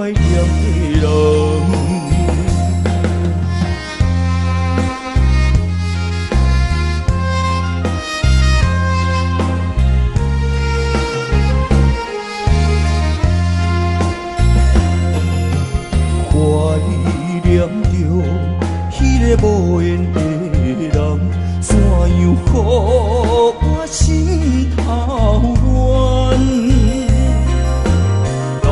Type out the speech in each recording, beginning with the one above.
怀念的人。怀念着迄个无缘的人，怎样予我心头乱？当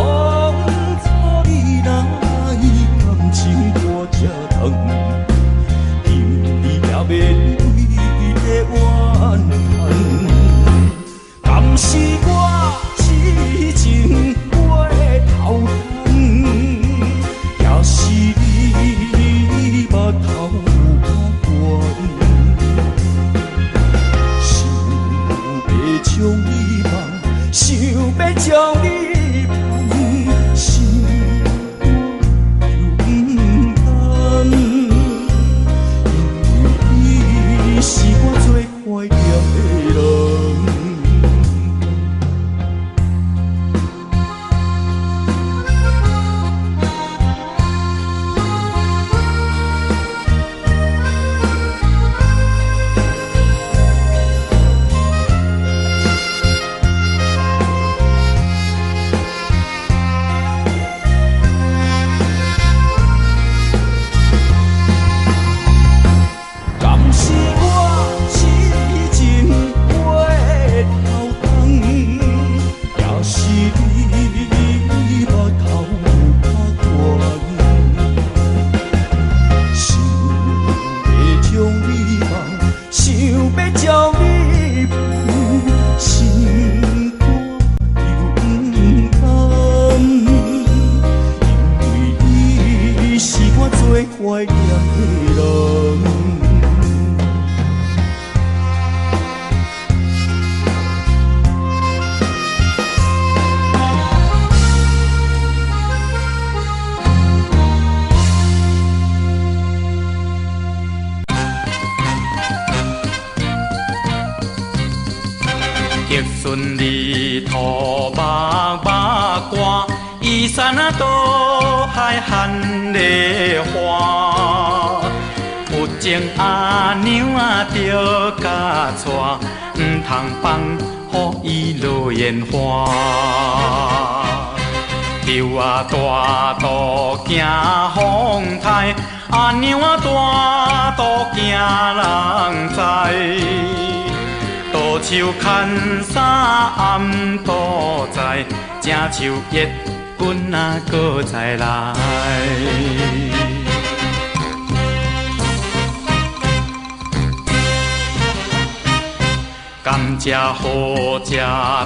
初你来，感情我才通，今日也面对的怨恨，敢是我痴情回头东？是你目头有较悬，想要将你放，想要将你放，心又不甘，因为你是我最怀念的人。怀念的人，竹笋里土目目歌，依山啊倒海含梨花。有情阿娘啊着甲娶，毋通放予伊落烟花。树啊大道行风台，阿娘啊大道行人知。倒手牵衫暗倒在，正像月君啊搁再来。甘蔗好食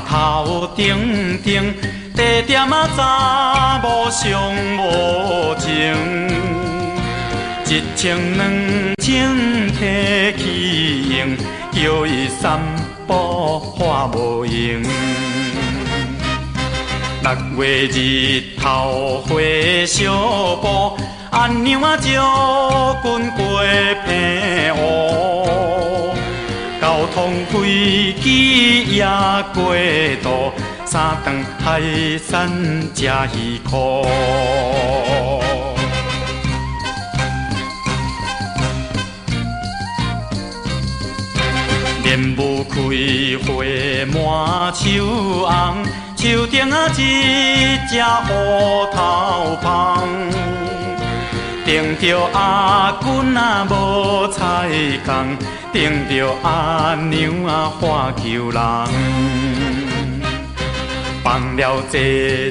头顶顶，地点啊查某上无情。一千两千提起用，叫伊三宝花无用。6月日头花小布，阿娘啊招君过平湖。交通飞机也过渡，三顿海产吃鱼块。莲雾开花满树红，树顶啊一只乌头芳。顶着阿君啊无彩工，顶着阿娘啊花裘人。放了坐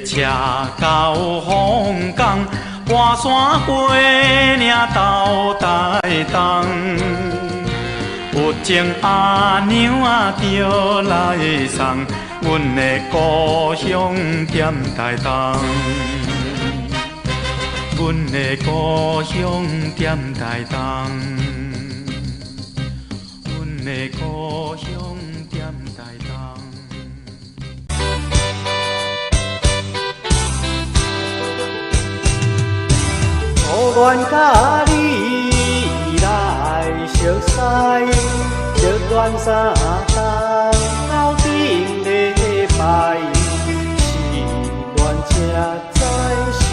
车到凤冈，半山背岭斗台东。有情阿娘啊着来送，阮的故乡踮台东。阮的故乡踮台东，阮的故乡踮台东。苦恋甲你来熟悉，热恋三冬到顶礼拜，是恋才知是。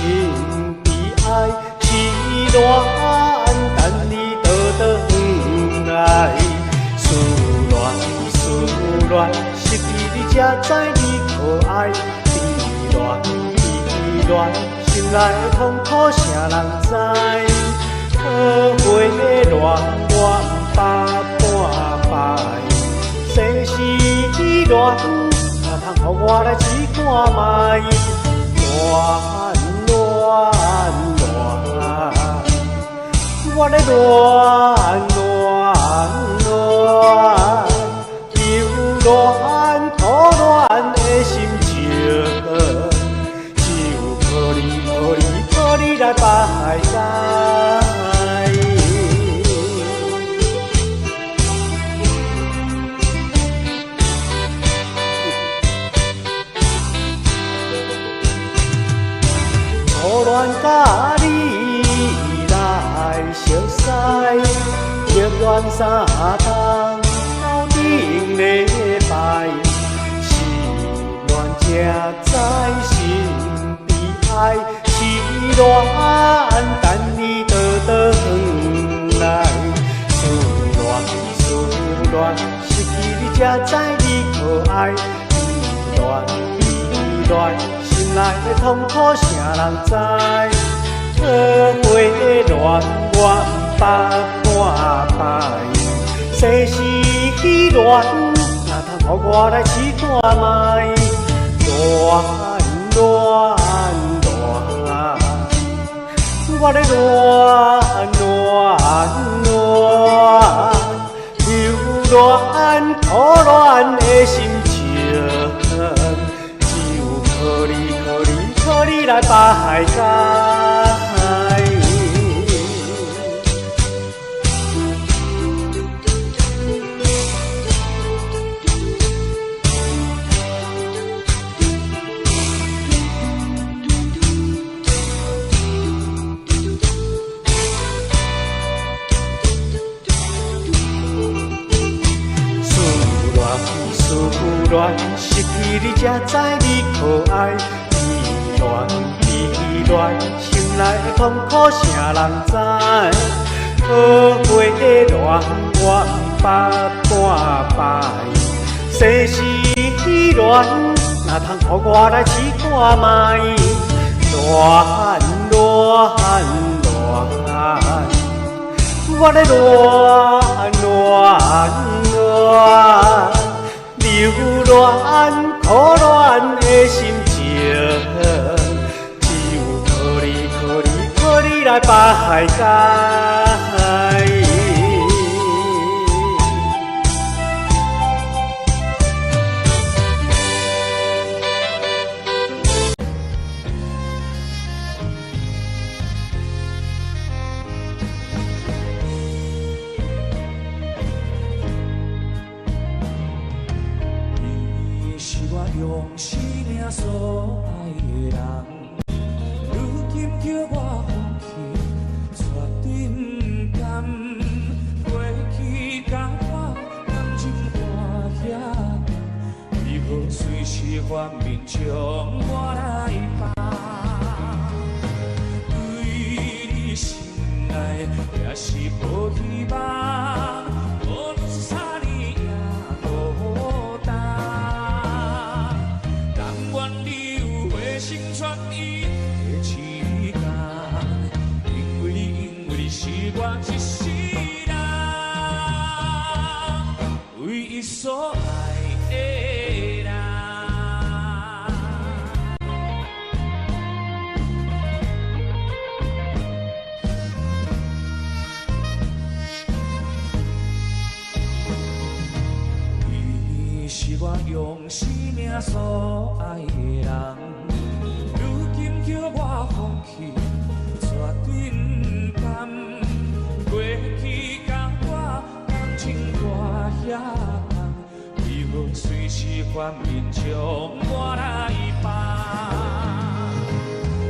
恋，失去你才知你可爱。依恋，依恋，心内的痛苦谁人知？可会的恋，我不半摆。世事依恋，哪通予我来试看卖？恋恋恋。我咧恋恋恋，又恋苦恋的心情，只有靠你来排解。苦恋甲你熟悉，结缘三冬，斗阵礼拜，是恋才知心悲哀，是恋等你倒回来，思恋，失去你才知你可爱，依恋，心内的痛苦谁人知？可会的恋，我不半摆。世事依恋，哪通予我来试看卖？恋，我咧恋，又恋苦恋的心情，只有靠你来排解。失去你才知你可爱，依恋，心内的痛苦谁人知？可会的恋，我不半摆。世事依恋，哪通予我来试看卖？恋，我咧恋。又恋苦恋的心情，只有靠你来排解。用生命所爱的人，如今叫我放弃，绝对不甘。过去甲我感情看遐重，如何随时反面将我来放？对你心内也是无希望，无论是啥年也无重。心全意的痴感，因为你是我一世人唯一所爱的人。你是我用生命所爱的人。叫我放弃，绝对不甘。过去甲我感情大遐重，为何随时反面将我来放？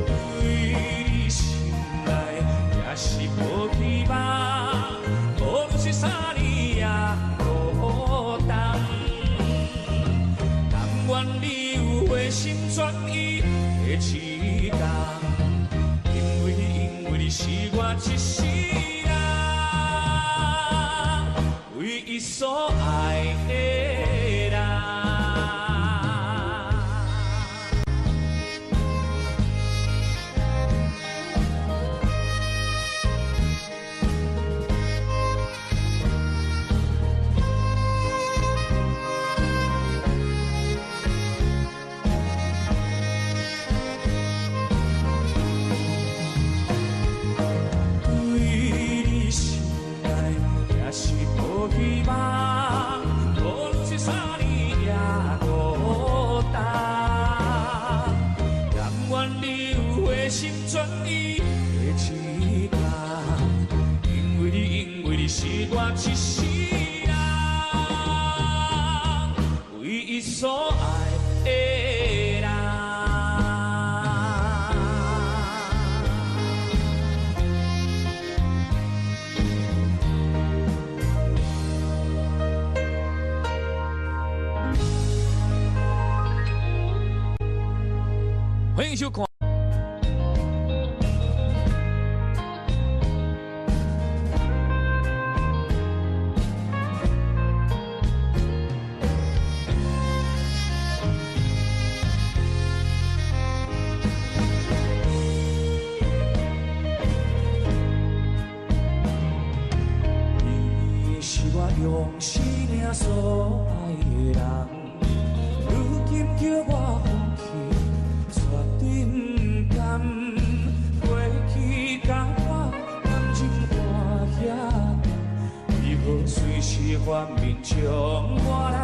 对你心内也是无希望，无论是啥年也无重。但愿你有回心转意的痴感，因为你是我一世人唯一所爱的人。心全意的痴干，因为你是我一世人，唯一所爱的人。欢迎收看。你是我用生命所爱的人，如今叫我放弃。绝对不甘，过去甲我感情看遐重，你要随时反面将我来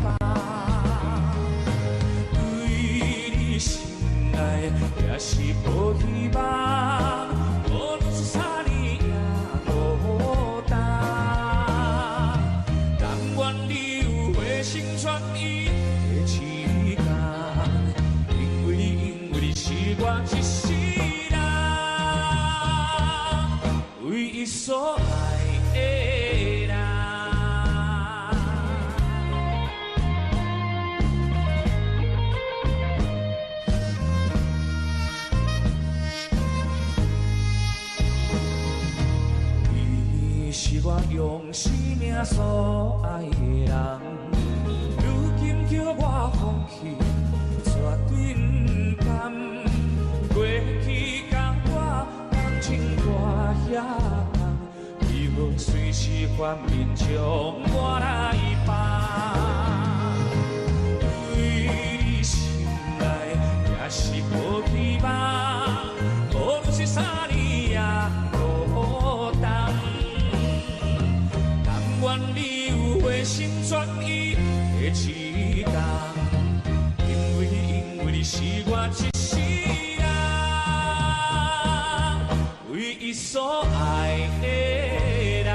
放。对你心内也是无希望，无论是啥年也孤单。但愿你有回心转意的时间。我一世人，唯一所爱的人。你是我用生命所爱的人，如今叫我放弃，绝对不甘。过去甲我感情我遐重，你要随时反面将我来放。对你心内也是无希望，无论是啥年也孤单。但愿你有回心转意的一天，因为你是我一世人。唯一所爱的人。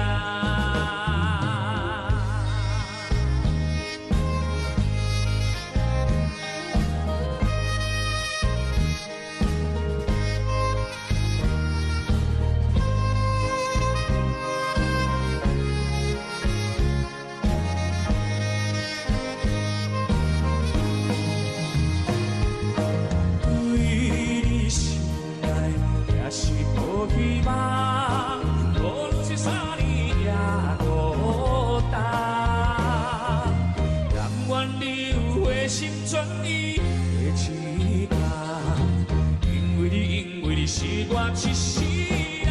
对你心内也是无希望，无论是啥年也孤单。但愿你有回心转意的一天，因为你是我一世人，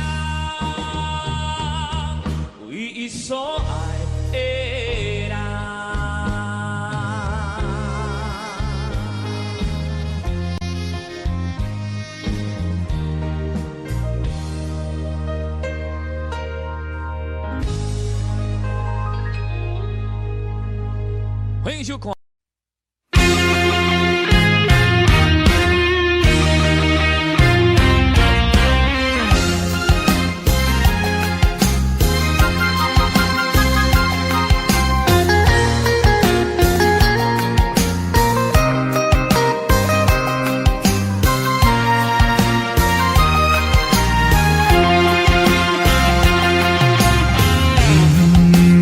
唯一所爱的人。欢迎收看。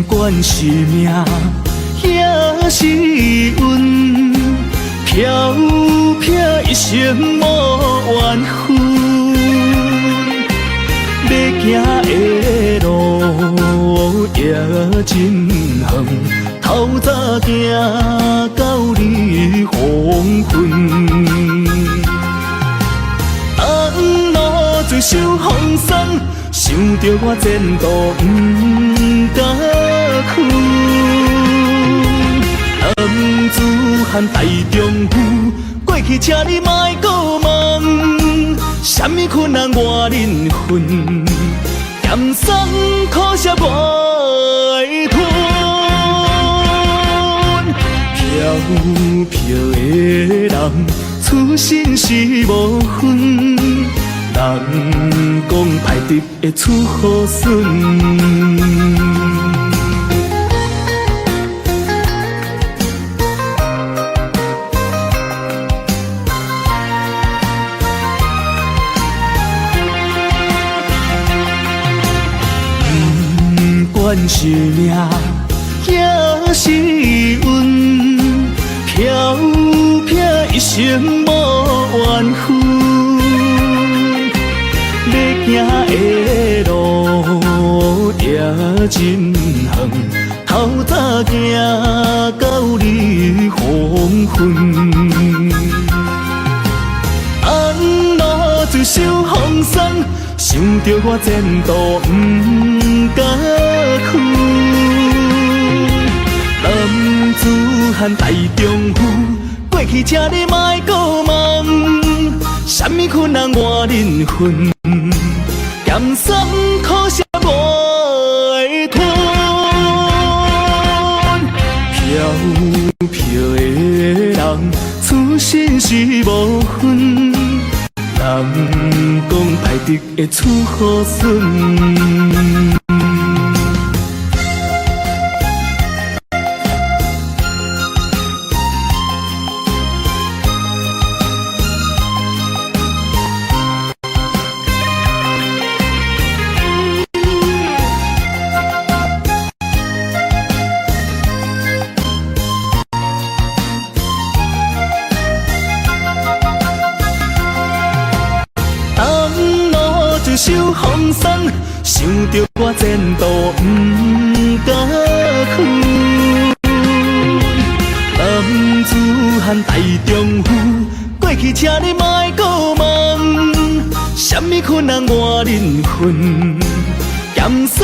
不管是命。也是运，飘飘一生无缘分。要行的路也真远，透早行到日黄昏。暗路最受风霜，想着我前途不敢去。男子汉大丈夫，过去请你莫搁问，什么困难我忍分，咸酸苦涩袂吞。飘飘的人，此生是无分，人讲歹得会出好孙。管是命，也是运，飘飘一生无缘分。要行的路也真远，透早行到日黄昏。安怎就受风霜？想着我前途不敢去，男子汉大丈夫，过去请你莫搁问，什么困难换人份，咸酸苦涩无会吞，飘飘的人，此生是无分。人讲歹得会出好孙。受风霜，想着我前途不敢去。男子汉大丈夫，过去请你莫搁问，什么困难换人份，咸酸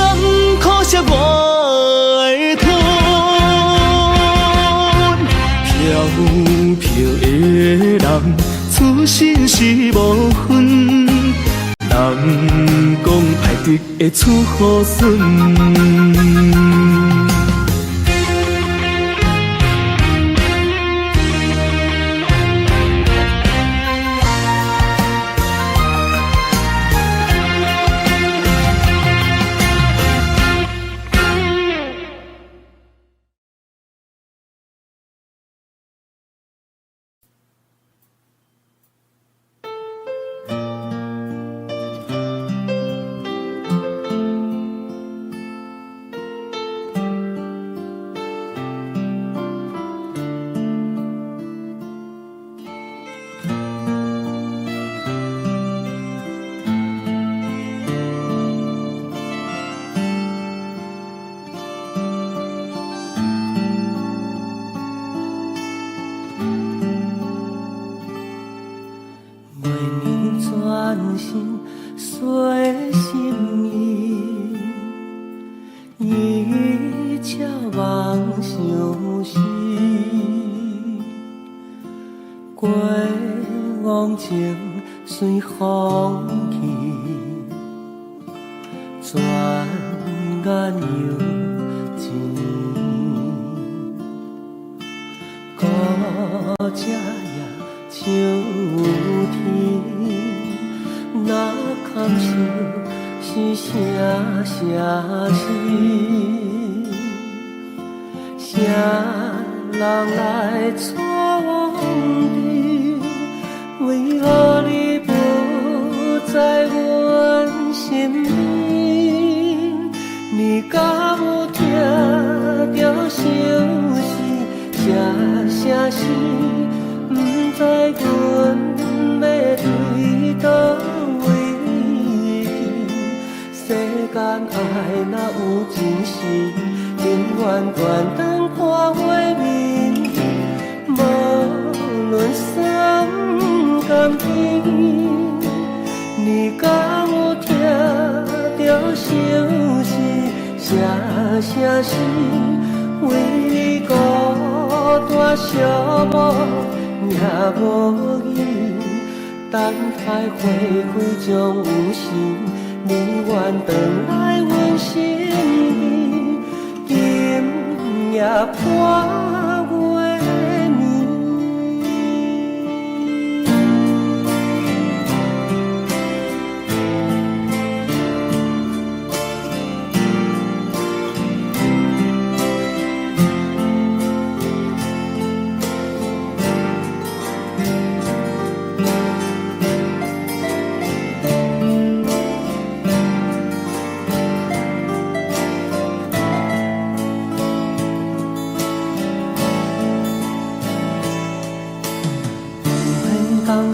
苦涩我会吞。飘飘的人，此生是无分。人讲歹得会出好孙。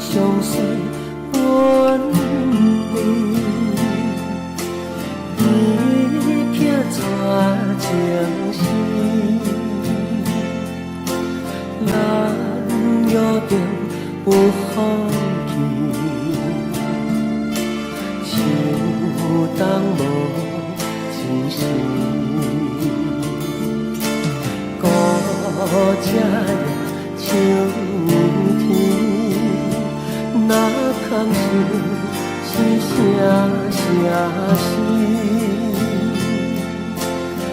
相随本味，你却怎情是？咱约定不放弃，手动无真实，孤这秋天，那空是声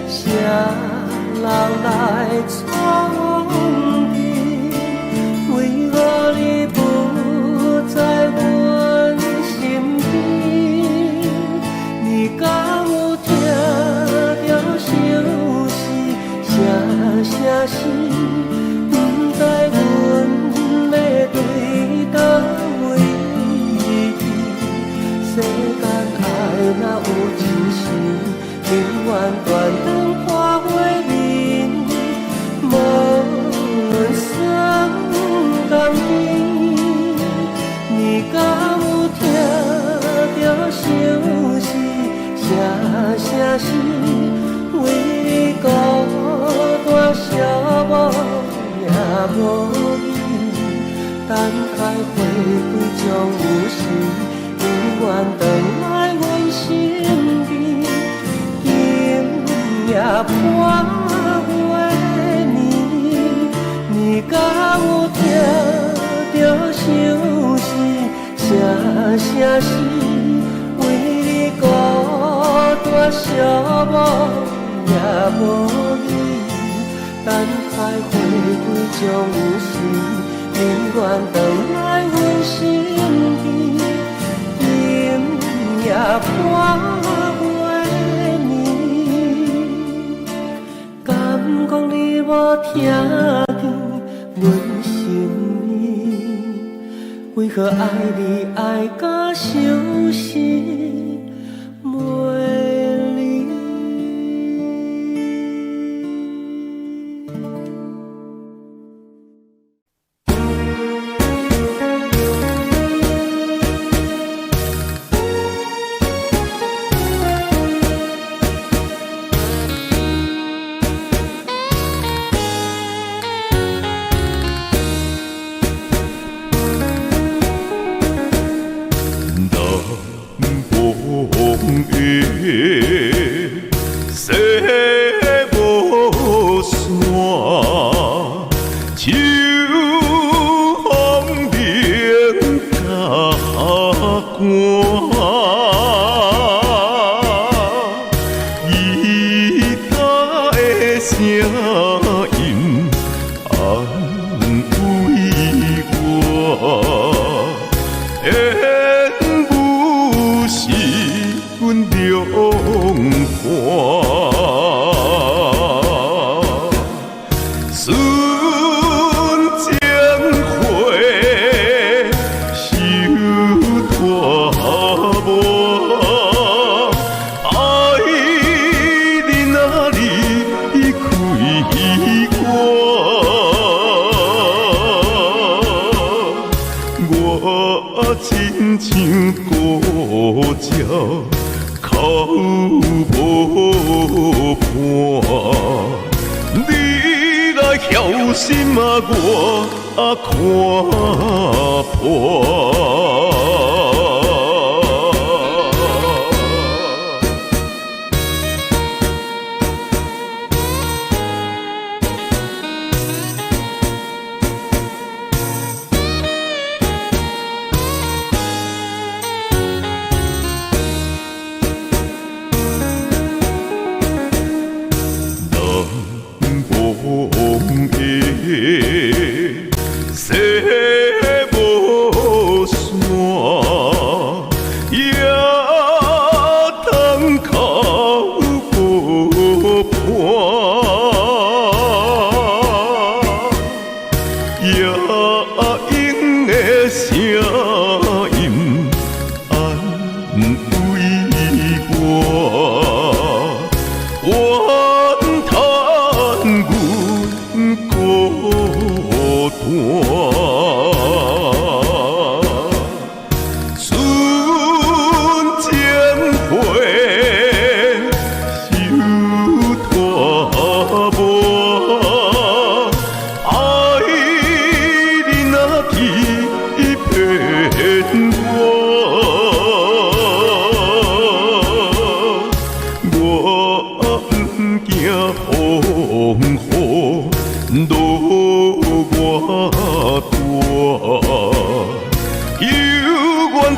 谁人来闯进？为何你不在阮身边？你敢有听到相思？声是不知阮要对倒位去？世间爱若有真心，永远断肠破花面，无双共伊。你敢有听到相思？声是为你孤单寂寞也无依，等待花开将有时，永远回来阮身边。夜半花暝，你敢有听到相思？声是为你孤单寂寞也无依，等待花开将有时，永远回来阮身边。夜半花暝，敢讲你无听见阮心意？为何爱你爱到相思袂离？西无山，秋风冷甲寒，伊家的声音安慰我。浪花，春江花，收大无，爱你哪里开我亲像孤鸟。口无伴，你来晓心啊，我看破。西无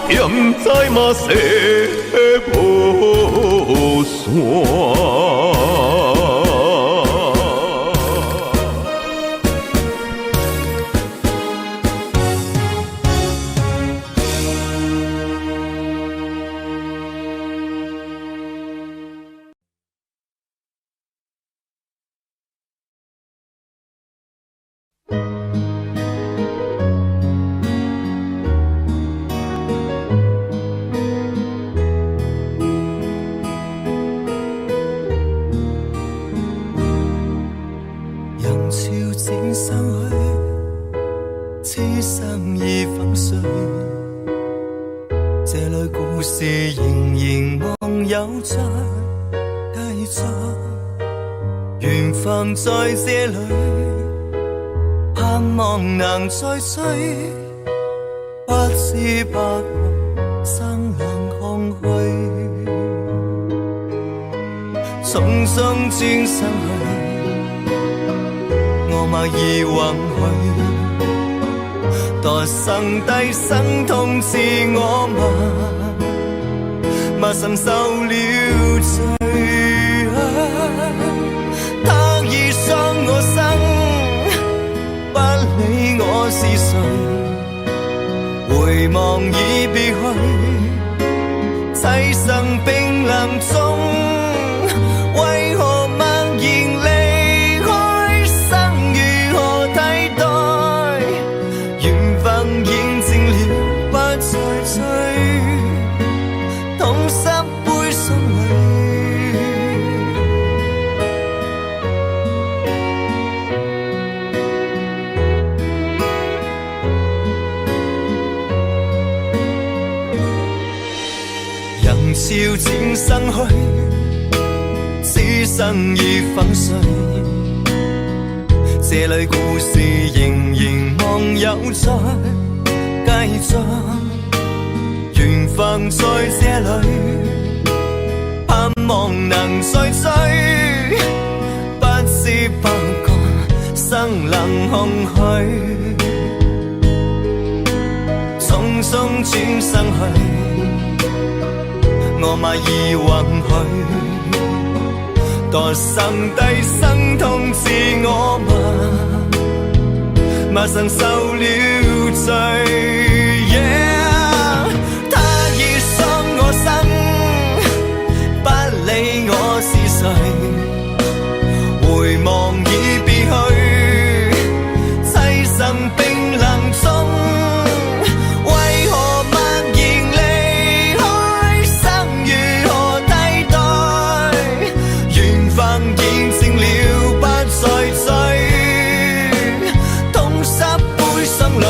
点在嘛西无山。杨潮渐散去，痴心已粉碎。这类故事仍然梦有在继续，缘分在这里，盼望能再追。不知不觉，生冷空虚，匆匆转身去。我默已允许，待生低生痛自我默承受了罪。他已伤我生，不理我是谁，回望已別去，棲身冰冷中，為何默然離開？生如何替代？緣分現靜了，不再追，痛濕杯心裏。人潮漸生去，此生已粉碎。這類故事仍然望有在繼續，緣分在這裏，盼望能再追。不知不覺，生冷空虛，匆匆轉身去。我默已允許，待生低生痛自我默承受了罪。他已傷我生，不理我是誰，回望已別去，棲身冰冷中。再追，痛濕杯心裏。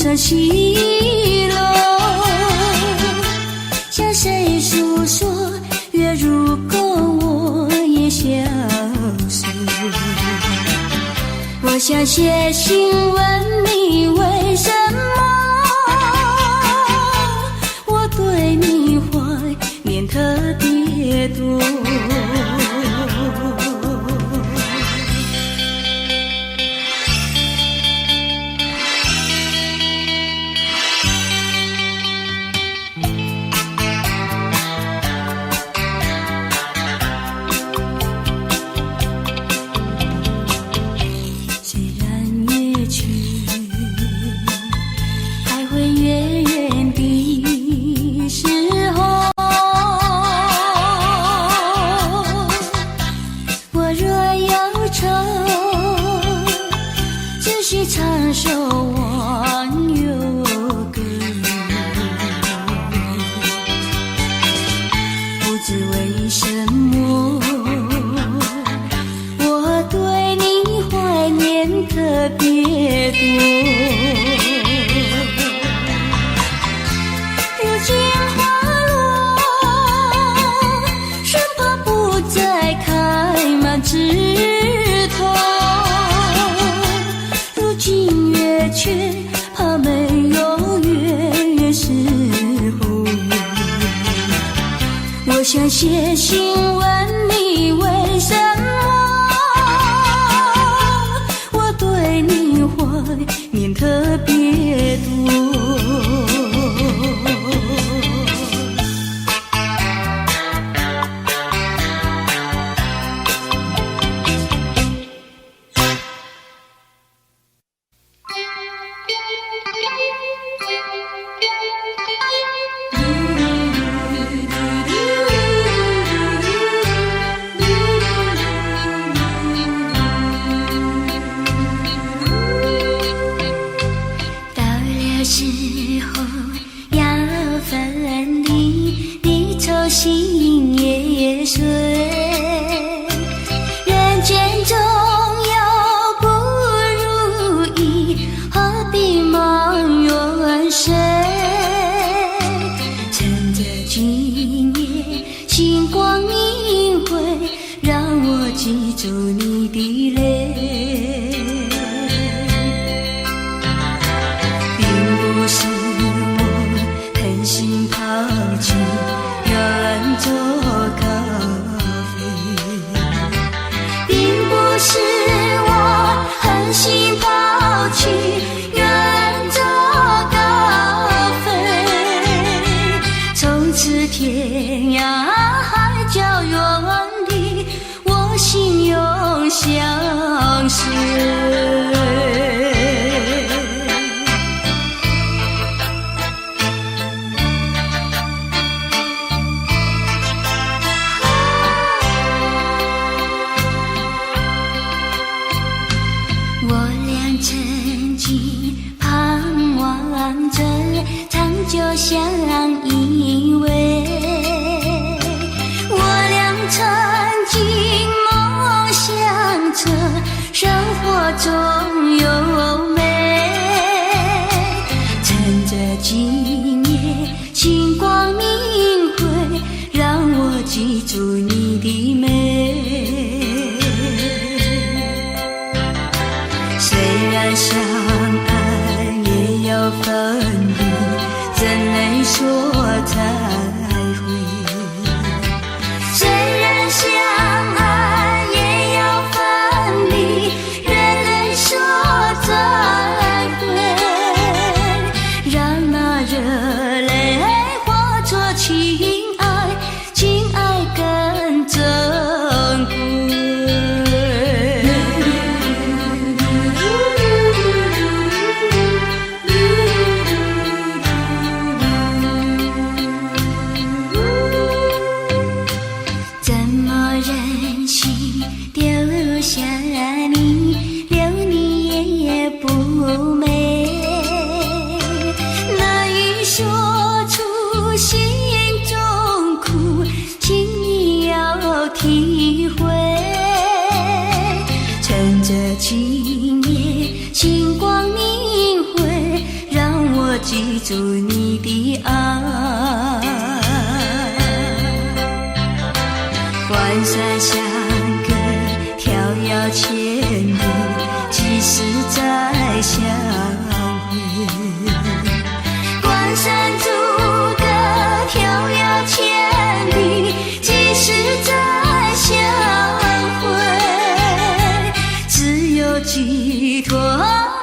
算稀落。向谁诉说？月如钩，我也消失。我想写信问你，为什么我对你怀念特别多？长守忘忧歌，不知为什么，我对你怀念特别多。如今花落，生怕不再开满枝头。却怕没有月时候，我想写信问你，为什么我对你怀念特别多。心也碎，人间中有不如意，何必忙远水？趁着今夜星光明辉，让我记住你的泪，并不是我狠心抛弃远走高飞，并不是我狠心抛弃远走高飞，从此天涯海角远离，我心永相随。就相依偎，我俩曾经梦想着生活中有美，趁着今夜星光明辉，让我记住你的美。虽然相爱也要分离，怎能说再会？虽然相爱也要分离，人能说再会？让那热泪化作情爱，情爱更珍贵。体会，趁着今夜星光明辉，让记住你的爱。关山相隔，迢遥千里，几时再相会？关山阻隔，迢遥千里，几时再相会？只有寄托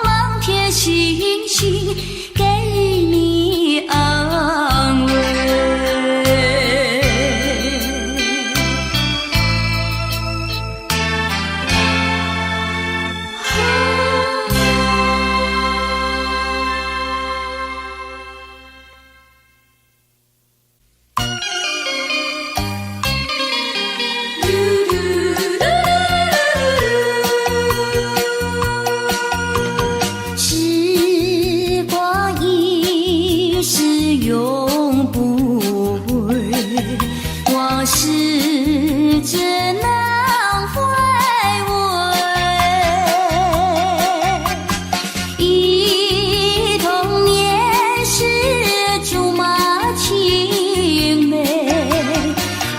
满天星星，给你安慰。时光一逝永不回，往事只能回味。忆童年时竹马青梅，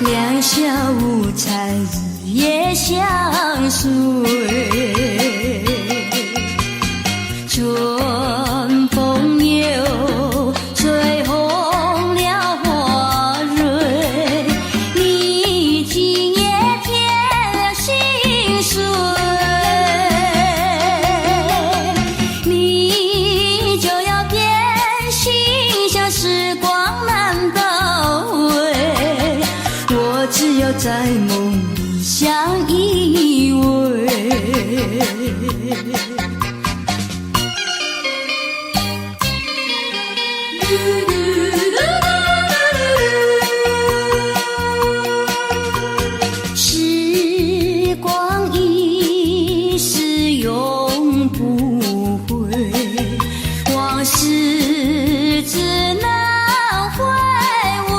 两小无猜日夜相随。春风又吹红了花蕊，你今夜添了心碎，你就要变心，像时光难倒回，我只有在梦里相依偎。时光一逝永不回，往事只能回味。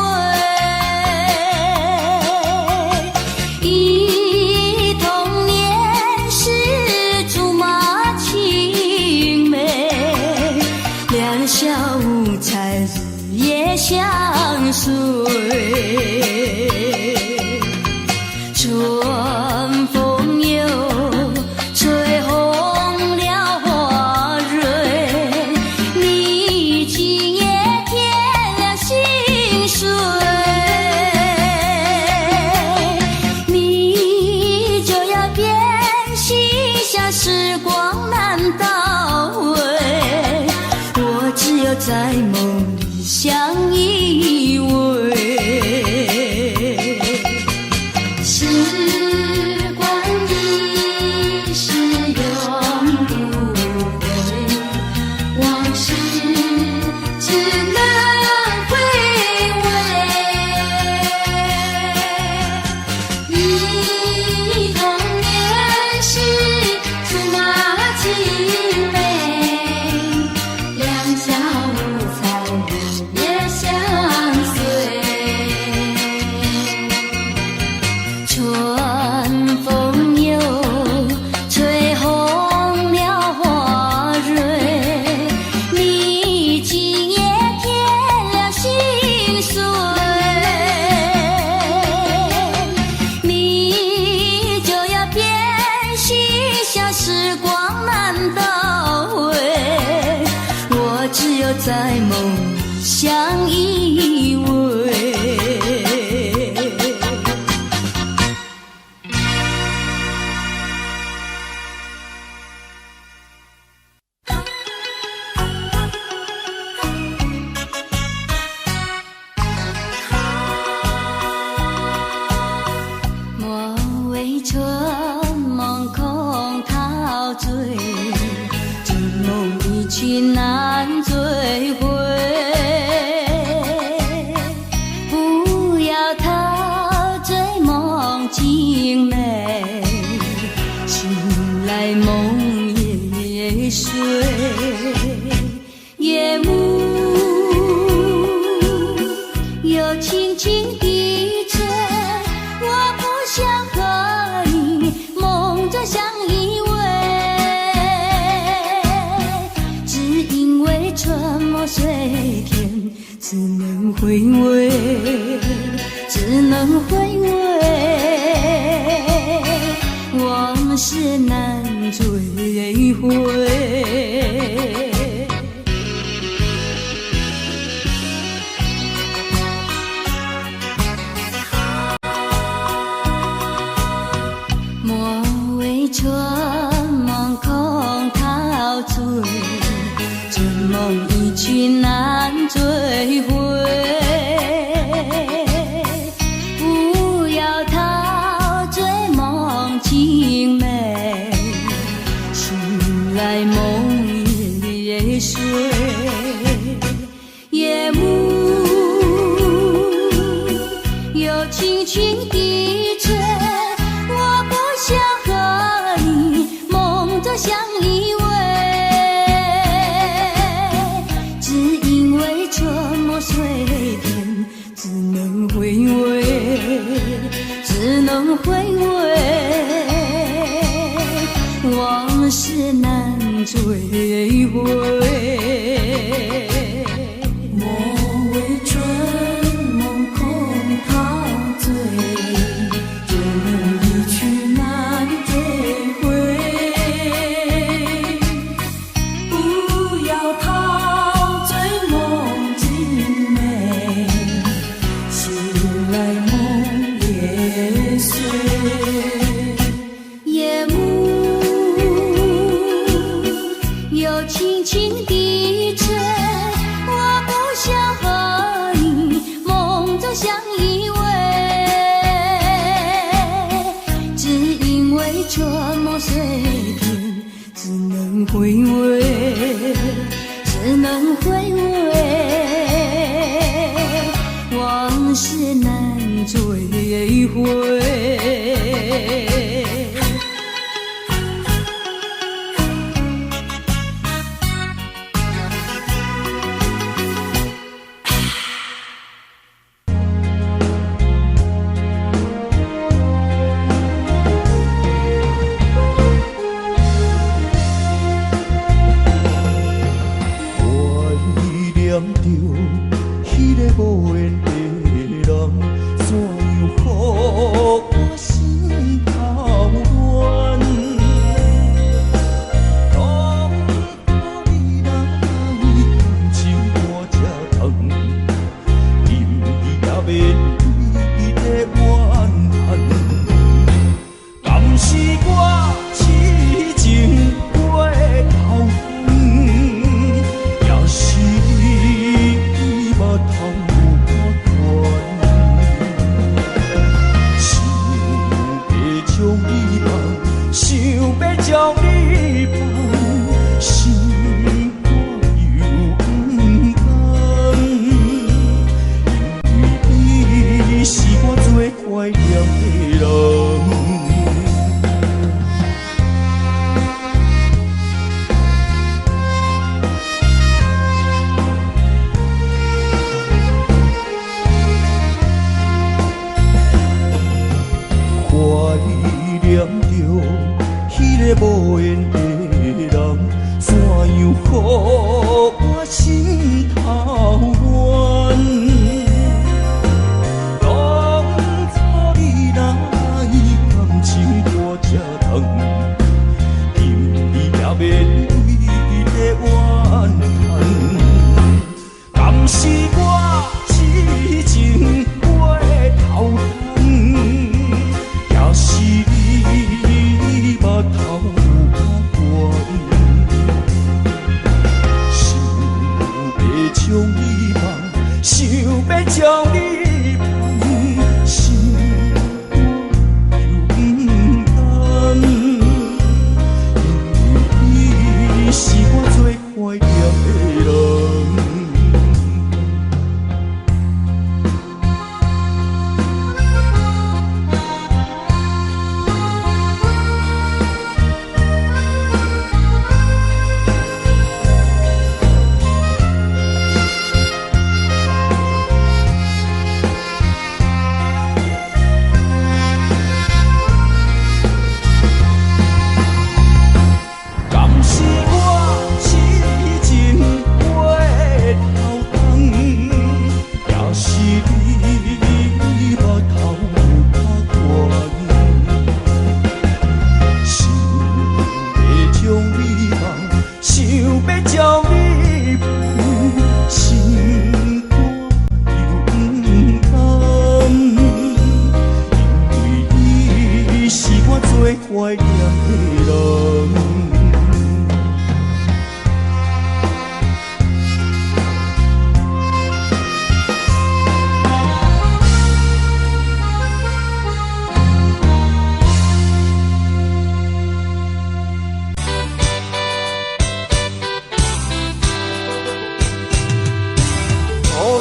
忆童年时竹马青梅，两小无猜日夜相随。春风又吹红了花蕊，你今夜添了心碎，你就要变心，像时光难倒回，我只有在梦里相依偎。时光一逝永不回，往事只能回味。忆童年时竹马青梅，两小无猜日夜相随。春风又吹红了花蕊，你今夜添了心碎，你就要变心，像时光难倒回，我只有在梦里相依偎。莫为春梦空陶醉，春梦一去难追回。回味，只能回味，往事难追回。莫为春梦空陶醉，春梦一去难追回。不要陶醉梦情美，醒来梦也碎。夜幕又轻轻低垂，我不想和你梦着相依偎，只因为春梦随天，只能回味，只能回味，往事难追回。莫为春梦空陶醉，春梦一去难追回。不要陶醉梦境美，醒来梦也碎。夜幕又轻轻低垂，我不想和你梦中相依偎，只因为春梦随天，只能回味，只能回味，往事难追回。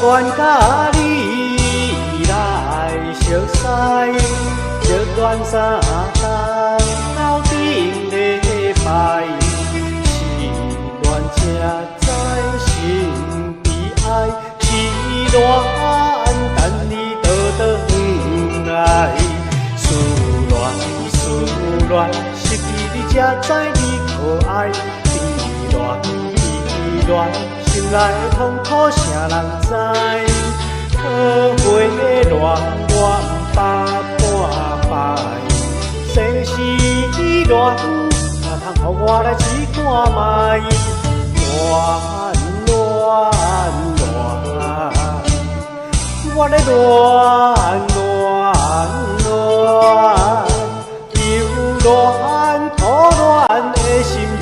恋甲你来相识，热恋3冬到顶礼拜，是恋才知心悲哀，是恋等你倒转来，思恋失去你才知你可爱，依恋心内的痛苦谁人知？可会的恋我不半摆，世事恋，哪通予我来试看卖？恋，我咧恋，又恋苦恋的心情。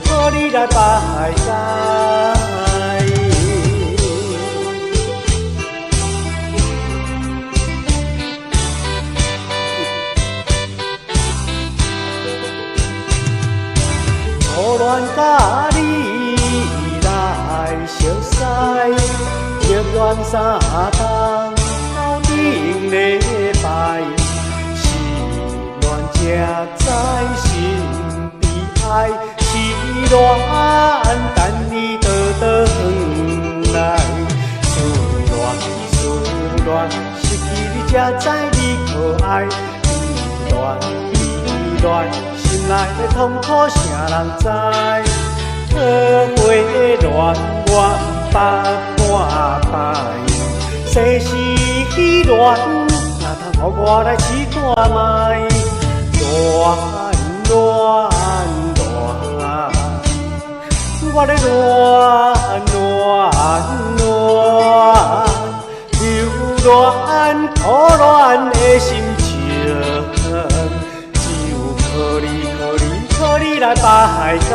可你来排解，初恋甲你来相识，热恋3冬到顶礼拜，是恋才知心悲哀。是恋等你倒转来，思恋失去你才知你可爱，依恋心内的痛苦谁人知？可会的恋我不半摆，世事恋，哪通予我来试看卖？我咧恋，又恋苦恋的心情，只有可你来排解。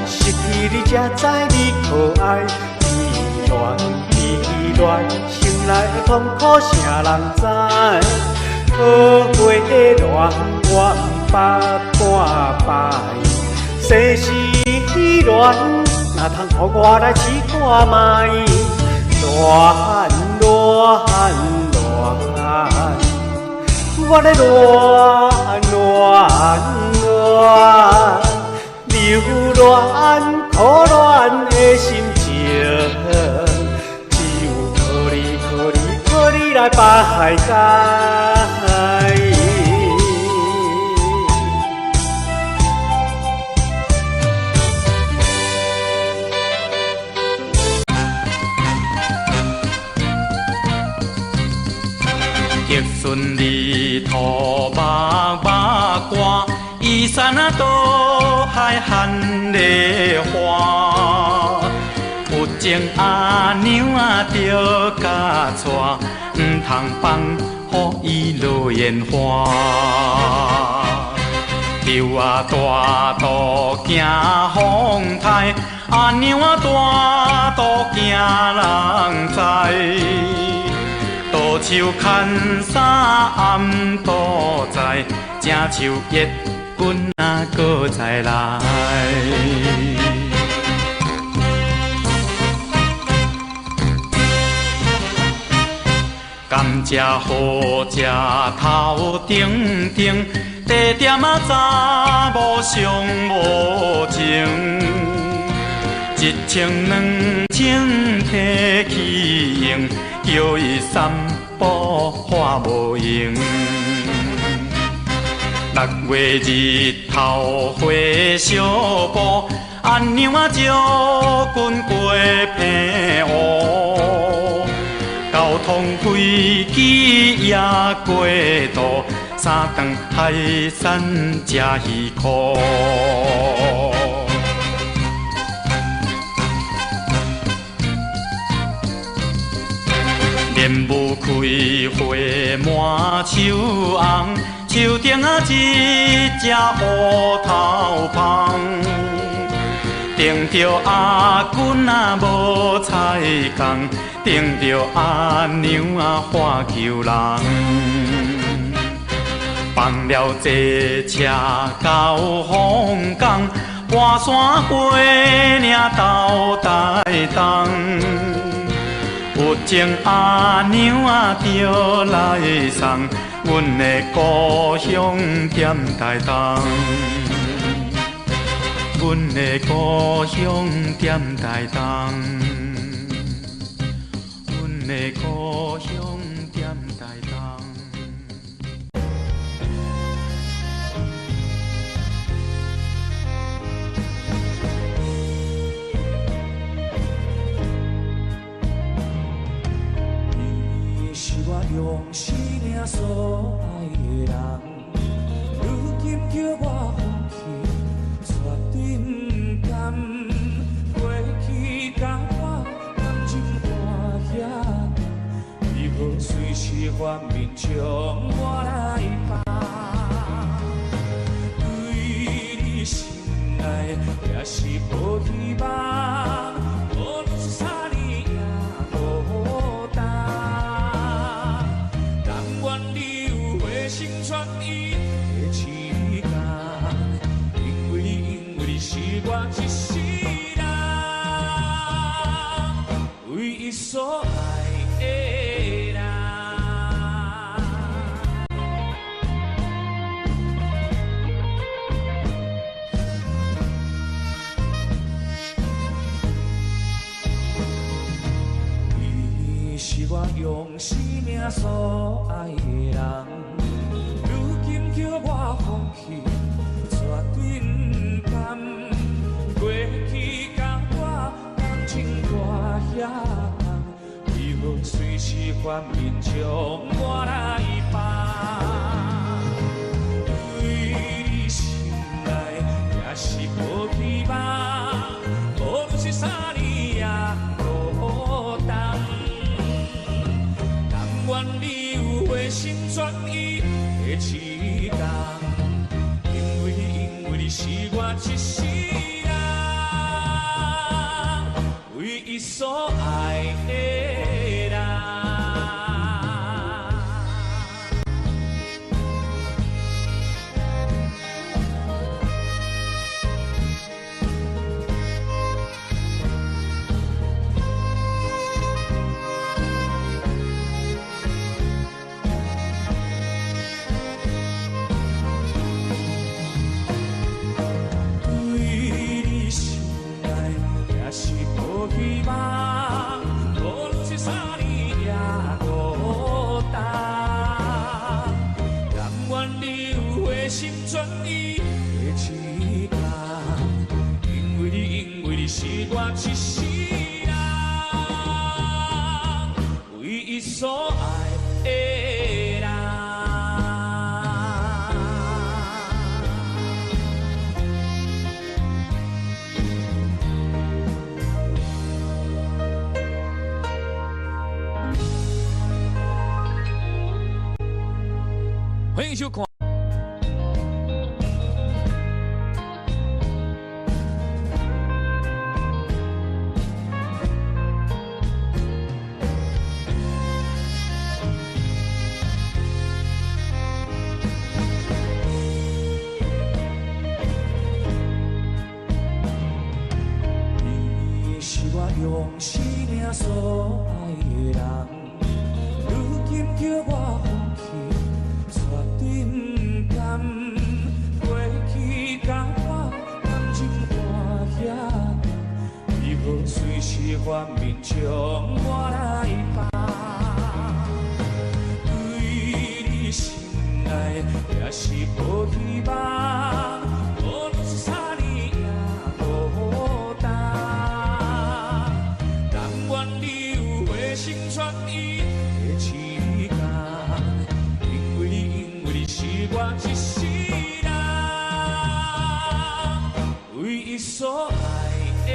失去你才知你可爱，依恋心内的痛苦谁人知？可会的恋我不半摆，世事恋，哪通予我来试看卖？恋，我咧恋，又恋苦恋的心情，只有可你来排解。玉顺里土目歌，依山啊倒海含梨花。有情阿娘啊着甲娶，毋通放予伊落烟花。树啊大道行风台，阿娘啊大道行人知。倒手牵衫暗倒在，正像月君啊搁再来。甘蔗好食头顶顶，地点啊查某上无情。一千两千提起用，叫伊三步花无用。6月日头花小布，阿娘啊招君过平湖。交通飞机也过渡，3顿海产吃鱼壳。莲雾开花满树红，树顶啊一只乌头芳。顶着阿君啊无彩工，顶着阿娘啊花求人。放了坐车到凤冈，半山过岭斗台东。有情阿娘啊着来送，阮的故乡踮台东。阮的故乡踮台东，阮的故乡踮台东。你是我用生命所爱的人，如今叫我放弃。绝对不甘，过去甲我感情看遐重，为何随时反面将我来放？对你心爱也是无希望，无论是啥年也孤单。但愿你有回心转意的时间。是我一世人唯一所爱的人。你是我用生命所爱的人，如今叫我放弃，绝对不甘。过去甲我感情大遐重，为何随时反面将我来放？对你心爱也是无希望，无论是啥年也孤单。但愿你有回心转意的时间，因为你是我一世。唯一所爱的人。是我一世人唯一所爱的人。欢迎收看。用生命所爱的人，如今叫我放弃，绝对不甘。过去甲我感情看遐重，为何随时反面将我来放？对你心爱也是无希望，无论是啥年也孤单。你有回心转意的时间，因为你是我一世人唯一所爱的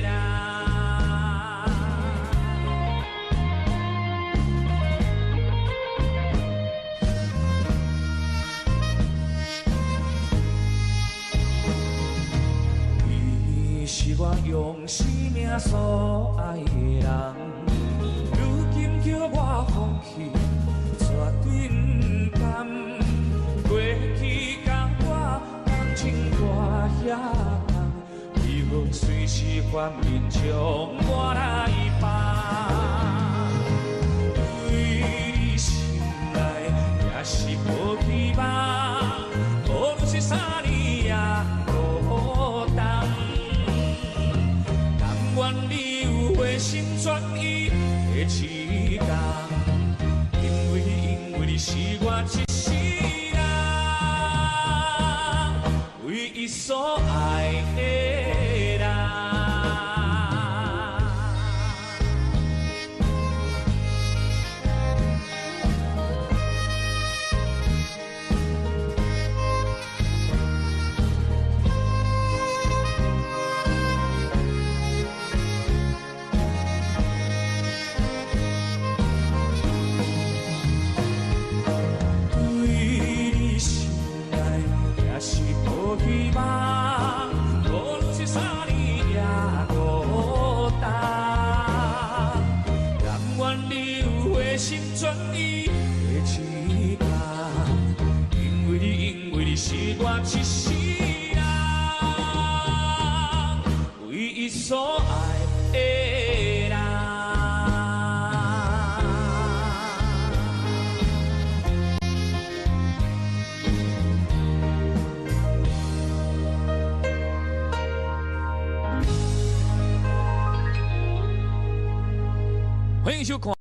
人。命所爱的人，如今叫我放弃，绝对不甘。过去甲我感情歌遐重，为何随时反面将我来放？对你心内也是无希望，无论是啥年也孤单。但愿你有回心转意的一天，因为你是我一世人唯一所爱的人。希望，无论是啥年也孤单。但愿你有回心转意的一天，因为你是我一世人唯一所爱的人。欢迎收看。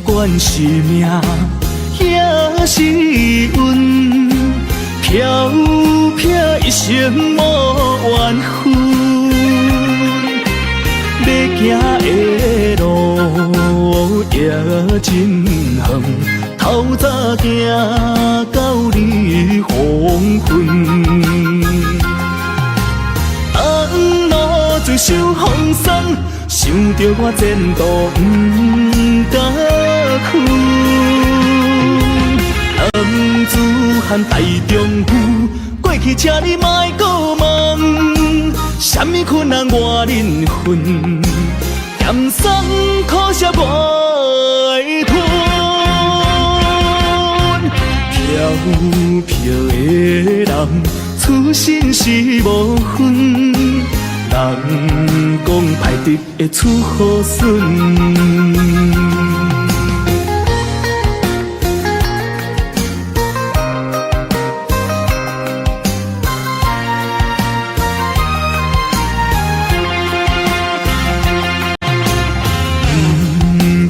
不管是命。也是运，飘飘一生无缘分。要行的路也真远，透早行到日黄昏。安怎最受风霜，想着我前途不敢去。男子汉大丈夫，过去请你莫搁问，什么困难我忍恨，咸酸苦涩袂吞。飘飘的人，出身是无分，人讲歹直会出好孙。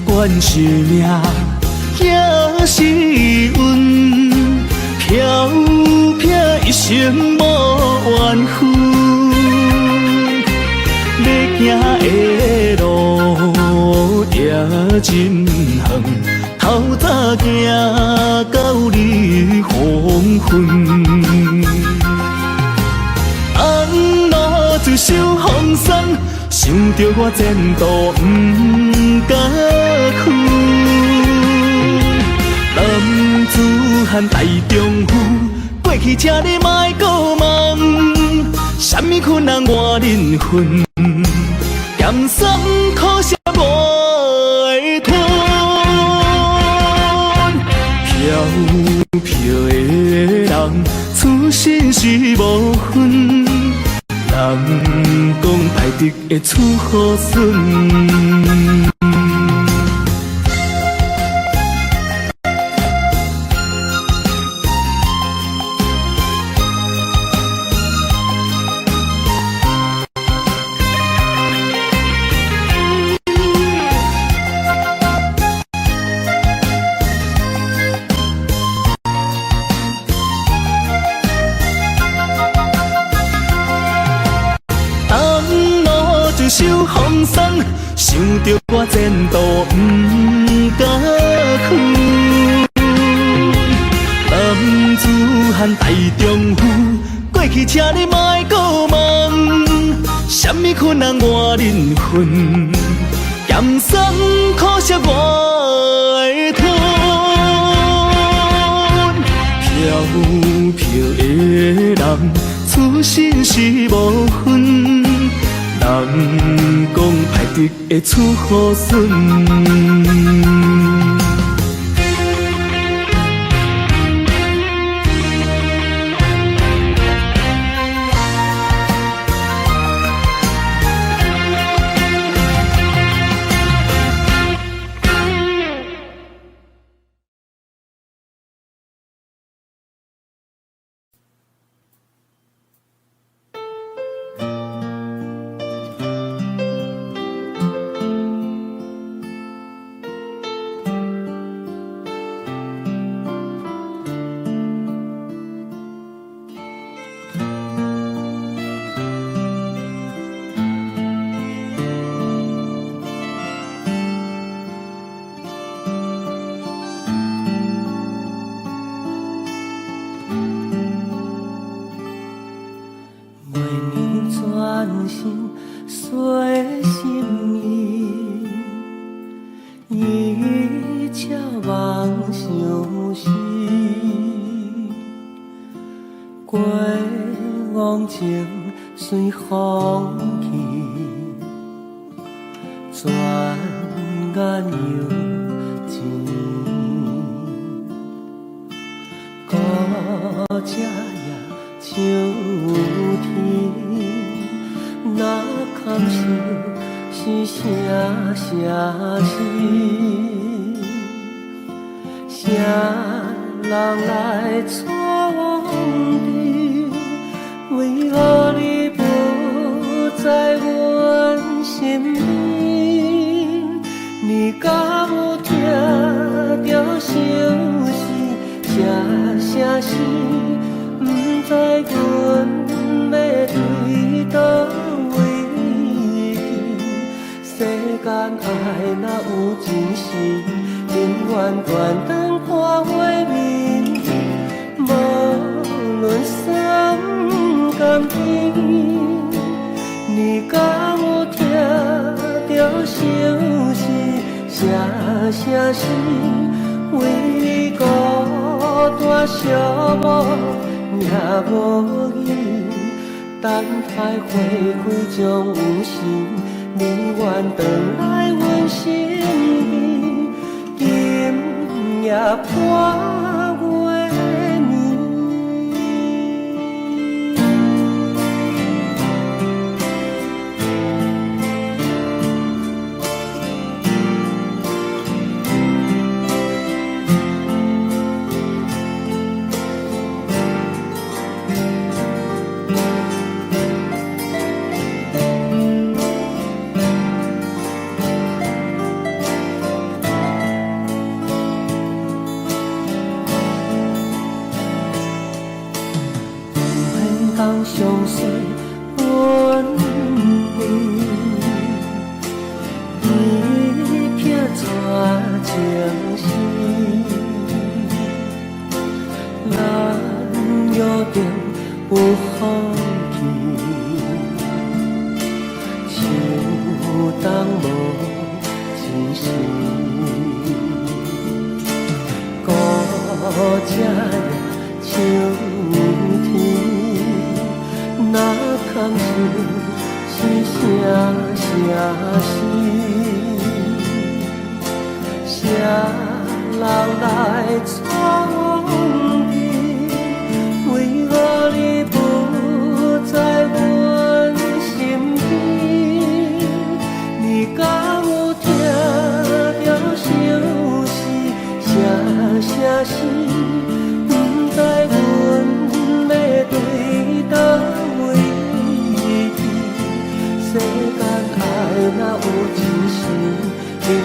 不管是命也是运，飘飘一生无缘分。要行的路也真远，透早行到日黄昏。安怎最受风霜，想着我前途不敢去。男子汉大丈夫，过去请你莫搁问，什么困难我忍恨，咸酸苦涩袂吞。飘飘的人，出身是无分，人讲歹直会出好孙。受风霜，想着我前途不敢子汉大丈夫，过去请你莫搁问，什么困难我忍分，咸酸苦涩我会吞。飘飘的人，出身是无分，人讲歹直会出好孙。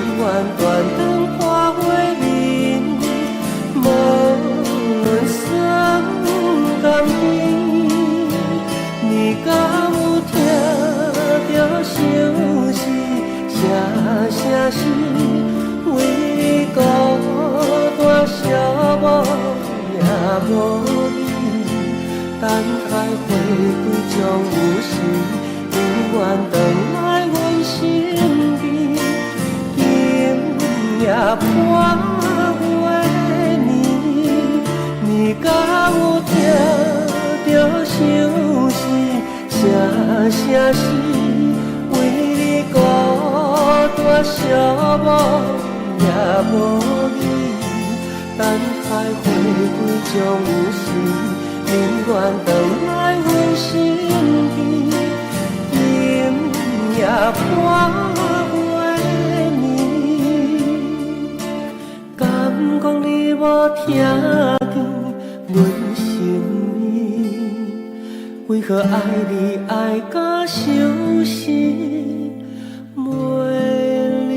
永远断肠破花面，无无你，等待花开将有时，永远回来阮身边。今夜半月暝，你敢有听着相思？声声是为你孤单寂寞也无你。等待花开将有时，永远回来阮身边。今夜半月暝，敢讲你无听见阮心意？为何爱你爱到伤心袂离？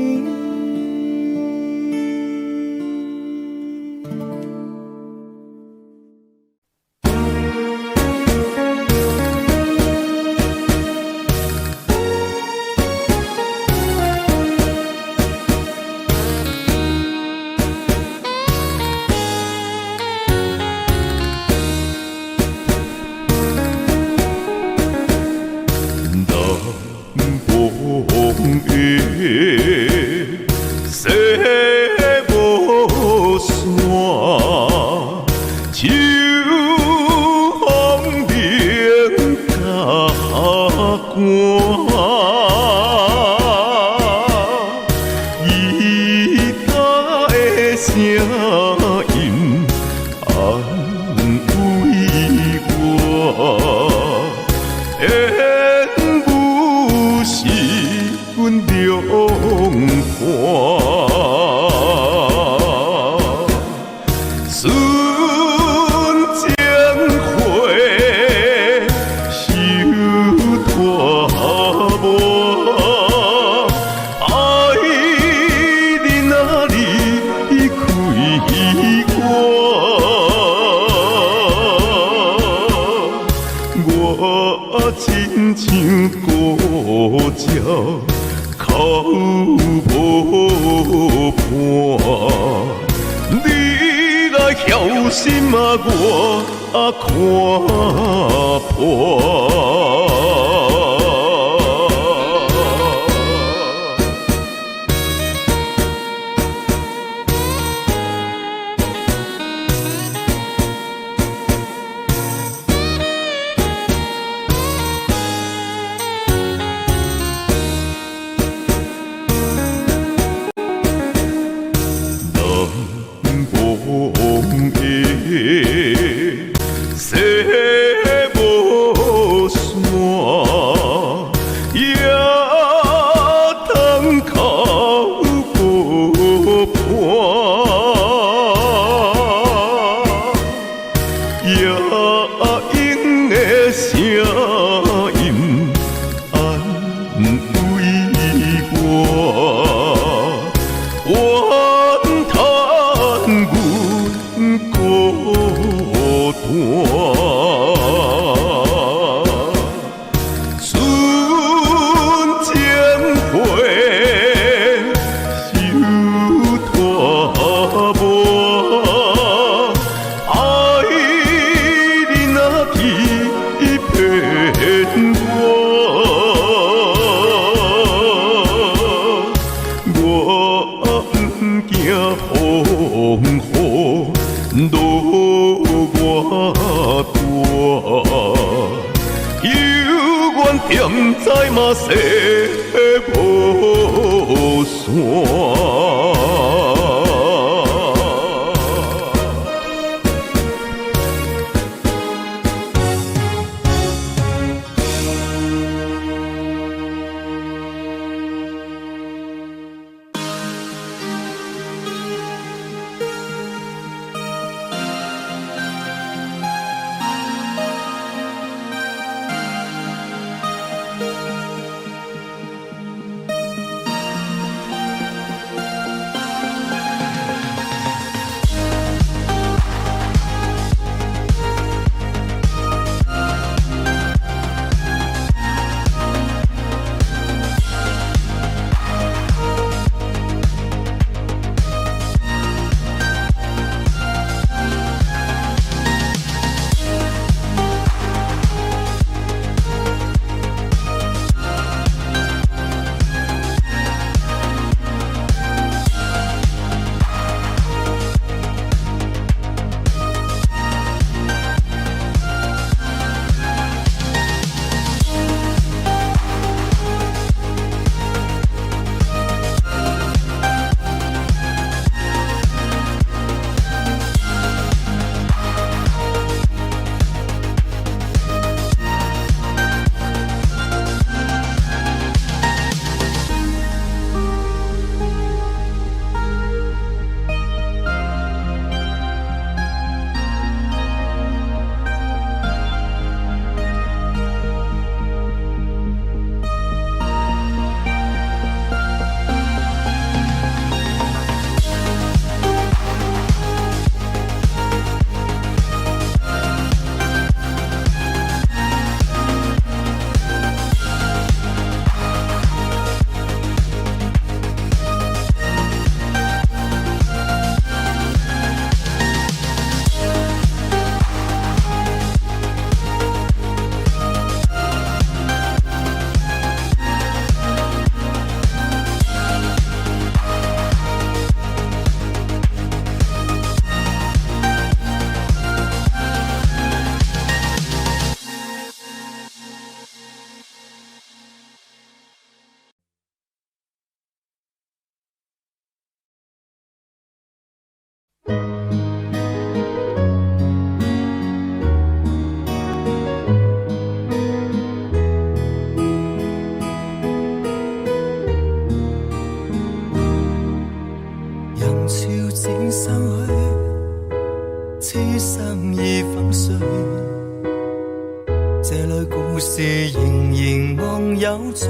这类故事仍然梦有在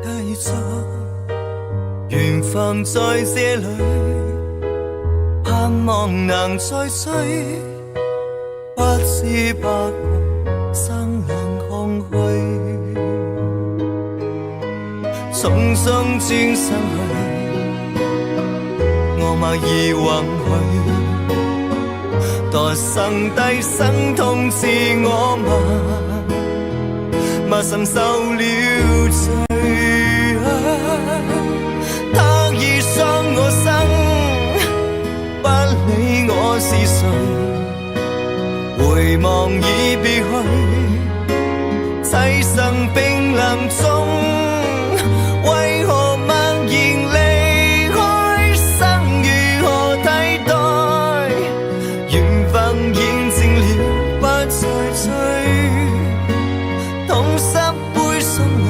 继续，缘分在这里，盼望能再追，不知不觉生冷空虚，匆匆轉身去，我默然允許。多生低生痛自我默承受了罪，他已傷我生，不理我是誰，回望已別去，棲身冰冷中，為何默然離開，生如何替代？緣分驗證了，不再追，痛濕杯心裏。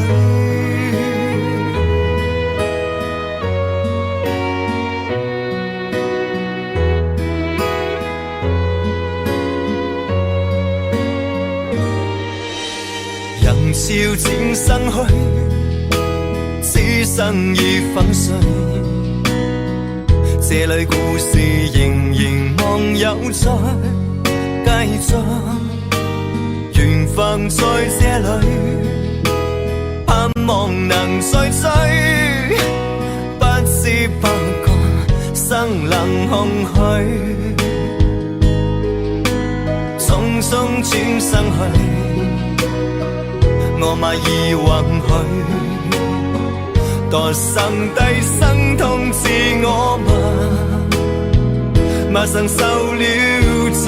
人潮漸逝去，此生已粉碎。這類故事仍然夢有在繼續，緣分在這裏，盼望能再追，不知不覺生冷空虛，匆匆轉身去，我默然允許。多生低生痛自我默承受了罪。